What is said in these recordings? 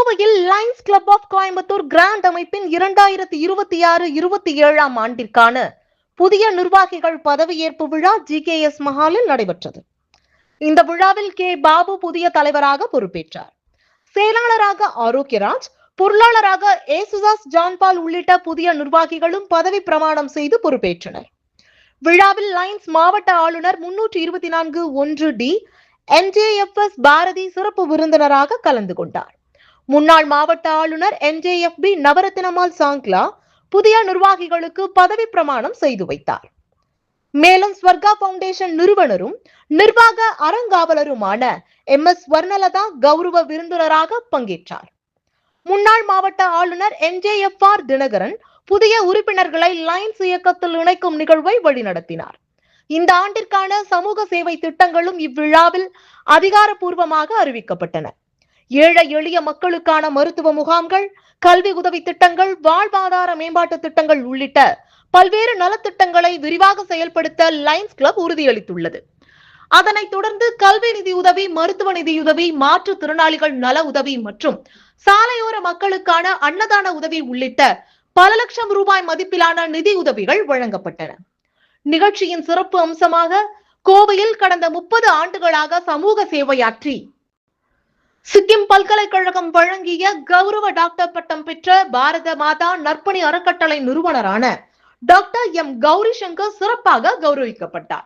கோவையில் Lions Club of Coimbatore grand அமைப்பின் 2026-27 ஆண்டிற்கான புதிய நிர்வாகிகள் பதவியேற்பு விழா GKS மஹாலில் நடைபெற்றது. இந்த விழாவில் கே. பாபு புதிய தலைவராக பொறுப்பேற்றார். செயலாளராக ஆரோக்கியராஜ், பொருளாளராக ஏசுதாஸ் ஜான்பால் உள்ளிட்ட புதிய நிர்வாகிகளும் பதவி பிரமாணம் செய்து பொறுப்பேற்றனர். விழாவில் லயன்ஸ் மாவட்ட ஆளுநர் 324(1)D NJFS பாரதி சிறப்பு விருந்தினராக கலந்து கொண்டார். முன்னாள் மாவட்ட ஆளுநர் NJFB நவரத்தினமால் சாங்க்லா புதிய நிர்வாகிகளுக்கு பதவி பிரமாணம் செய்து வைத்தார். மேலும் ஸ்வர்கா பவுண்டேஷன் நிறுவனரும் நிர்வாக அறங்காவலருமான MS வர்ணலதா கௌரவ விருந்தினராக பங்கேற்றார். முன்னாள் மாவட்ட ஆளுநர் NJFR தினகரன் புதிய உறுப்பினர்களை லயன்ஸ் இயக்கத்தில் இணைக்கும் நிகழ்வை வழிநடத்தினார். இந்த ஆண்டிற்கான சமூக சேவை திட்டங்களும் இவ்விழாவில் அதிகாரப்பூர்வமாக அறிவிக்கப்பட்டன. ஏழை எளிய மக்களுக்கான மருத்துவ முகாம்கள், கல்வி உதவி திட்டங்கள், வாழ்வாதார மேம்பாட்டு திட்டங்கள் உள்ளிட்ட பல்வேறு நலத்திட்டங்களை விரிவாக செயல்படுத்த லயன்ஸ் கிளப் உறுதியளித்துள்ளது. அதனைத் தொடர்ந்து கல்வி நிதியுதவி, மருத்துவ நிதியுதவி, மாற்றுத்திறனாளிகள் நல உதவி மற்றும் சாலையோர மக்களுக்கான அன்னதான உதவி உள்ளிட்ட பல லட்சம் ரூபாய் மதிப்பிலான நிதி உதவிகள் வழங்கப்பட்டன. நிகழ்ச்சியின் சிறப்பு அம்சமாக கோவையில் கடந்த 30 ஆண்டுகளாக சமூக சேவையாற்றி சிக்கிம் பல்கலைக்கழகம் வழங்கிய கௌரவ டாக்டர் பட்டம் பெற்ற பாரத மாதா நற்பணி அறக்கட்டளை நிறுவனரான டாக்டர் M. கௌரி சங்கர் சிறப்பாக கௌரவிக்கப்பட்டார்.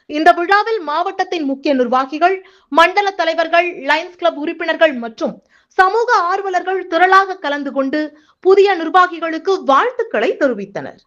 இந்த விழாவில் மாவட்டத்தின் முக்கிய நிர்வாகிகள், மண்டல தலைவர்கள், லயன்ஸ் கிளப் உறுப்பினர்கள் மற்றும் சமூக ஆர்வலர்கள் திரளாக கலந்து கொண்டு புதிய நிர்வாகிகளுக்கு வாழ்த்துக்களை தெரிவித்தனர்.